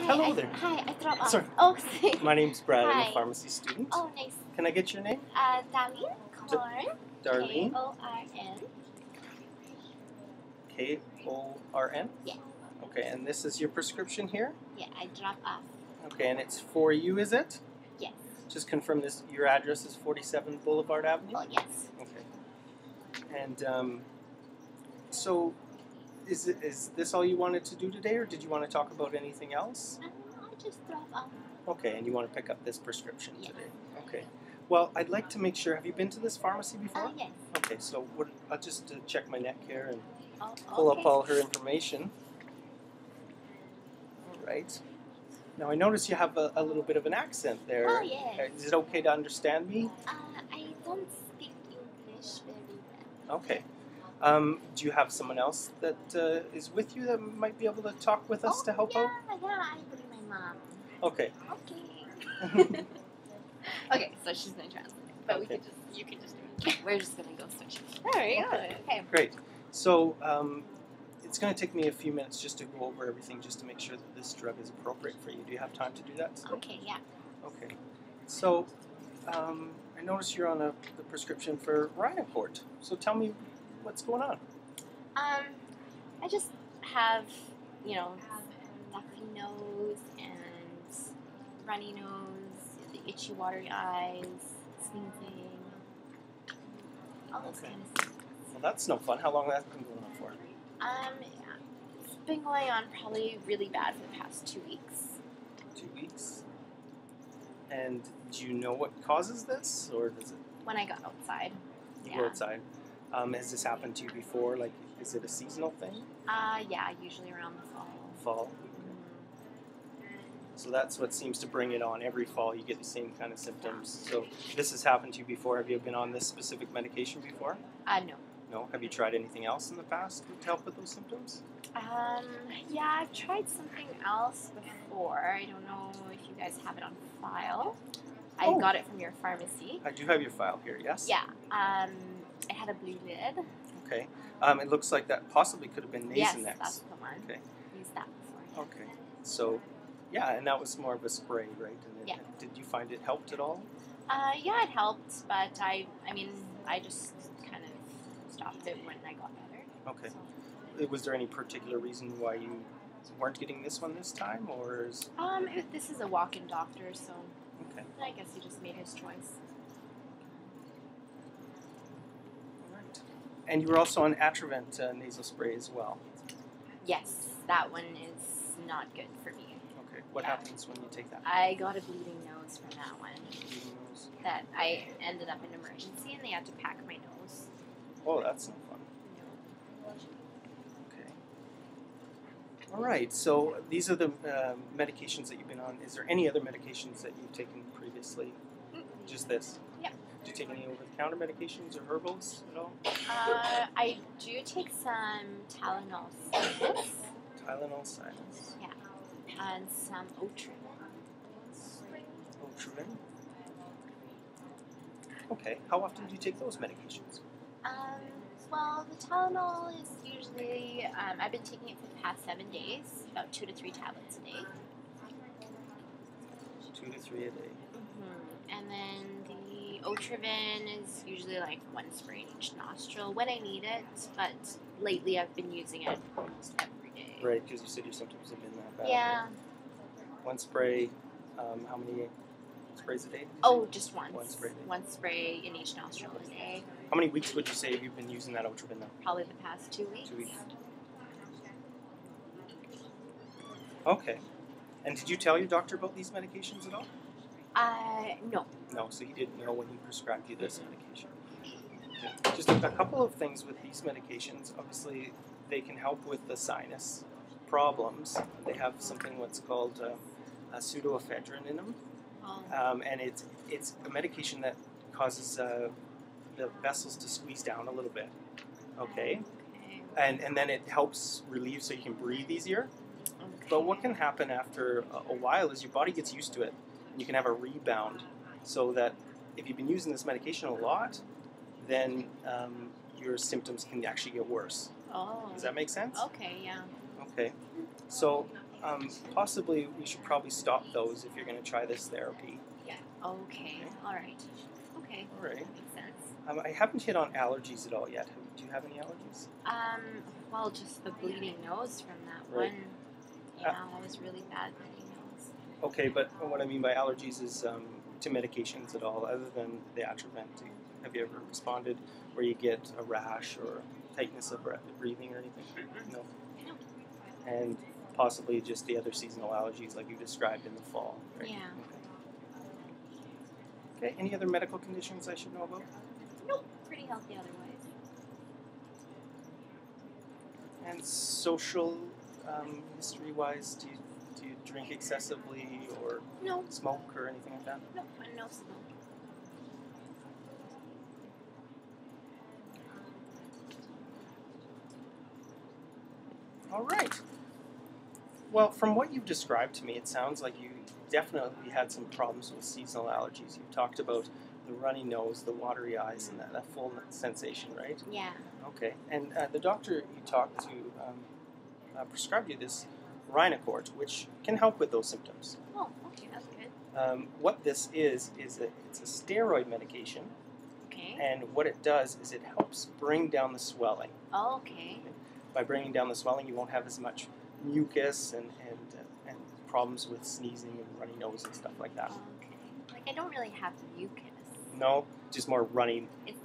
Hello there. Hi, I dropped off. Sorry. Oh, sorry. My name's Brad. I'm Hi. a pharmacy student. Oh, nice. Can I get your name? Darlene Korn. Darlene. Korn. Korn? Yeah. Okay, and this is your prescription here? Yeah, I dropped off. Okay, and it's for you, is it? Yes. Just confirm this. Your address is 47 Boulevard Avenue? Oh, yes. Okay. And so is this all you wanted to do today, or did you want to talk about anything else? I just dropped off. Okay, and you want to pick up this prescription Yes. today? Okay. Well, I'd like to make sure. Have you been to this pharmacy before? Yes. Okay, so I'll just check my neck here and Oh, pull okay. up all her information. All right. Now I notice you have a little bit of an accent there. Oh, yes. Is it okay to understand me? I don't speak English very well. Okay. Do you have someone else that is with you that might be able to talk with us to help out? Yeah, I bring my mom. Okay. Okay. Okay, so she's gonna translate, but Okay. you can just do it. We're just gonna go switch. There you go. Okay. Great. So it's going to take me a few minutes just to go over everything, just to make sure that this drug is appropriate for you. Do you have time to do that today? Okay. Yeah. Okay. So I notice you're on the prescription for Rhinocort. So tell me what's going on. I just have, stuffy nose and runny nose, the itchy, watery eyes, sneezing, all those Okay. kind of things. Well, that's no fun. How long has that been going on for? It's been going on probably really bad for the past 2 weeks. 2 weeks. And do you know what causes this, or does it When I got outside. go outside? Has this happened to you before? Like, is it a seasonal thing? Yeah, usually around the fall. Fall. So that's what seems to bring it on. Every fall you get the same kind of symptoms. So this has happened to you before. Have you been on this specific medication before? No. No? Have you tried anything else in the past to help with those symptoms? Yeah, I've tried something else before. I don't know if you guys have it on file. I Oh. got it from your pharmacy. I do have your file here, yes? Yeah. It had a blue lid. Okay. It looks like that possibly could have been Yes, Nasonex. that's the one. Okay. Used that before. Okay. So, yeah, and that was more of a spray, right? And Yeah. Did you find it helped at all? Yeah, it helped, but I just kind of stopped it when I got better. Okay. So. Was there any particular reason why you weren't getting this one this time, or is... This is a walk-in doctor, so Okay. I guess he just made his choice. All right. And you were also on Atrovent nasal spray as well. Yes, that one is not good for me. Okay. What happens when you take that? I got a bleeding nose from that one. Bleeding nose? That I ended up in emergency and they had to pack my nose. Oh, that's no fun. Okay. All right. So these are the medications that you've been on. Is there any other medications that you've taken previously? Just this? Yeah. Do you take any over-the-counter medications or herbals at all? I do take some Tylenol sinus. Tylenol, sinus, Yeah. And some Otrivin. Otrivin. Okay. How often do you take those medications? Well, the Tylenol is usually, I've been taking it for the past 7 days, about 2 to 3 tablets a day. 2 to 3 a day. And then the Otrivin is usually like 1 spray in each nostril when I need it, but lately I've been using it almost every day. Right, because you said your symptoms have been that bad. Yeah. Right? 1 spray. How many sprays a day? Oh, just once. 1 spray a day. 1 spray in each nostril a day. How many weeks would you say you've been using that Otrivin now? Probably the past 2 weeks. 2 weeks. Okay. And did you tell your doctor about these medications at all? No. No, so he didn't know when he prescribed you this medication. Okay. Just a couple of things with these medications. Obviously, they can help with the sinus problems. They have something what's called a pseudoephedrine in them. Oh. And it's a medication that causes the vessels to squeeze down a little bit. Okay? And then it helps relieve so you can breathe easier. Okay. But what can happen after a while is your body gets used to it. And you can have a rebound. So that if you've been using this medication a lot, then your symptoms can actually get worse. Oh. Does that make sense? Okay, yeah. Okay. So Possibly we should probably stop those if you're going to try this therapy. Okay. All right. Okay. All right. Makes sense. I haven't hit on allergies at all yet. Do you have any allergies? Well, just the bleeding nose from that Right. one. Yeah, that was really bad bleeding nose. Okay, but what I mean by allergies is to medications at all, other than the Atrovent. Have you ever responded where you get a rash or tightness of breathing or anything? No. No. And possibly just the other seasonal allergies like you described in the fall, right? Yeah. Okay. Any other medical conditions I should know about? Nope. Pretty healthy otherwise. And social history-wise, do you drink excessively or No. smoke or anything like that? No. No smoke. All right. Well, from what you've described to me, it sounds like you definitely had some problems with seasonal allergies. You talked about the runny nose, the watery eyes, and that full sensation, right? Yeah. Okay. And the doctor you talked to prescribed you this Rhinocort, which can help with those symptoms. Oh, okay, that's good. What this is it's a steroid medication, Okay. and what it does is it helps bring down the swelling. Oh, okay. By bringing down the swelling, you won't have as much mucus and problems with sneezing and runny nose and stuff like that. Okay. Like I don't really have mucus. No, just more runny. It's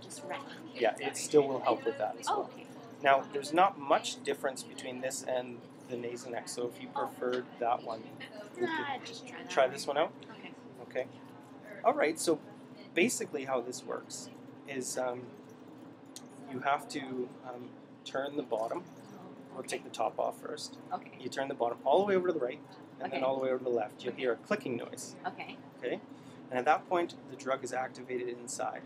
just running. Yeah, it still will help with that as Oh, well. okay. Now, there's not much difference between this and the Nasonex, so if you preferred that one, we Nah, could just try that. try this one out. Okay. Okay. All right. So basically, how this works is you have to turn the bottom. We'll take the top off first. Okay. You turn the bottom all the way over to the right, and then Okay. all the way over to the left. You'll hear a clicking noise. Okay. Okay. And at that point, the drug is activated inside.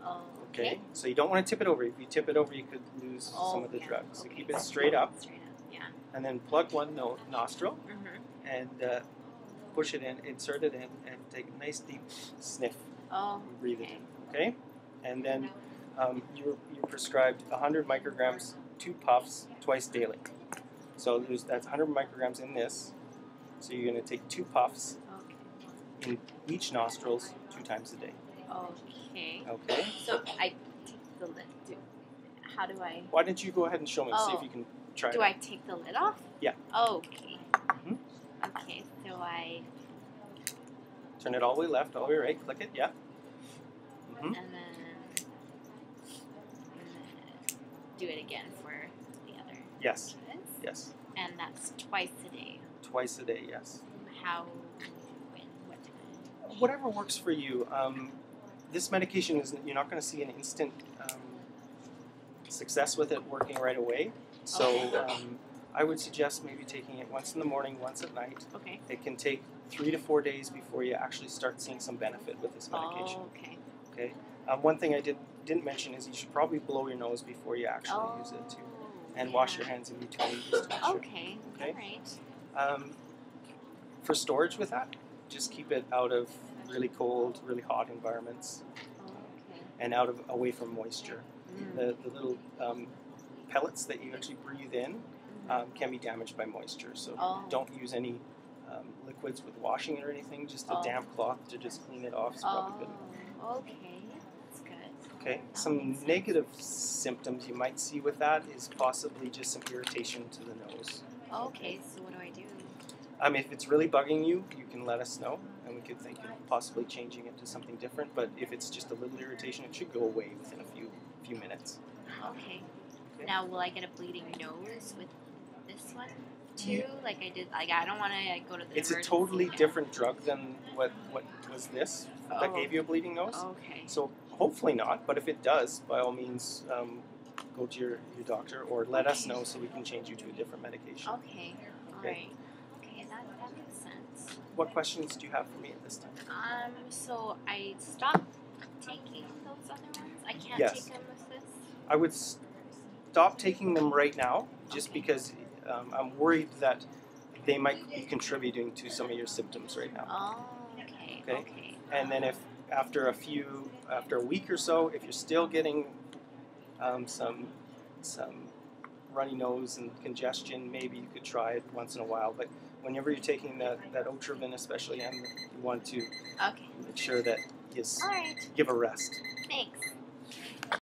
Oh, Okay. So you don't want to tip it over. If you tip it over, you could lose Oh, some of the yeah. drug. So Okay. keep it straight up, Straight up. Yeah. and then plug one nostril Mhm. and push it in, insert it in, and take a nice deep sniff. Oh. Breathe it Okay. in. Okay. And then you're prescribed 100 micrograms, 2 puffs, twice daily. So that's 100 micrograms in this. So you're going to take 2 puffs Okay. in each nostrils 2 times a day. Okay. Okay. So I take the lid. How do I? Why don't you go ahead and show me? See if Oh. you can try Do it. I take the lid off? Yeah. Okay. Mhm. Okay. So I Turn it all the way left, all the way right. Click it. Yeah. Mhm. and then do it again for the other Yes. kids. Yes. And that's twice a day. Twice a day. Yes. How? When? What time? Whatever works for you. This medication is you're not going to see an instant success with it working right away. So I would suggest maybe taking it once in the morning, once at night. Okay. It can take 3 to 4 days before you actually start seeing some benefit with this medication. Oh, okay. Okay. One thing I didn't mention is you should probably blow your nose before you actually use it too, and wash your hands in between just to make sure. Okay. Okay. All right. For storage with that, just keep it out of really cold, really hot environments, Okay. and away from moisture. The little pellets that you actually breathe in can be damaged by moisture. So Oh. don't use any liquids with washing it or anything. Just a Oh. damp cloth to just clean it off is probably good. Oh, okay. That's good. Okay. That Some makes sense. negative symptoms you might see with that is possibly just some irritation to the nose. Okay, so what do I do? If it's really bugging you, you can let us know, and we could think of possibly changing it to something different. But if it's just a little irritation, it should go away within a few minutes. Okay. Okay. Now, will I get a bleeding nose with this one too? Like I did. Like I don't want to go to the. It's a emergency totally now. different drug than what was this that Oh. gave you a bleeding nose. Okay. So hopefully not, but if it does, by all means, go to your doctor or let us know so we can change you to a different medication. Okay. All Okay. right. Okay, that makes sense. What questions do you have for me at this time? So I stopped taking those other ones. I can't Yes. take them with this. I would stop taking them right now, just Okay. because I'm worried that they might be contributing to some of your symptoms right now. Oh. Okay. Okay. Okay. And then if after a week or so, if you're still getting some runny nose and congestion, maybe you could try it once in a while. But whenever you're taking that Otriven, especially, you want to Okay. make sure that you All right. give a rest. Thanks.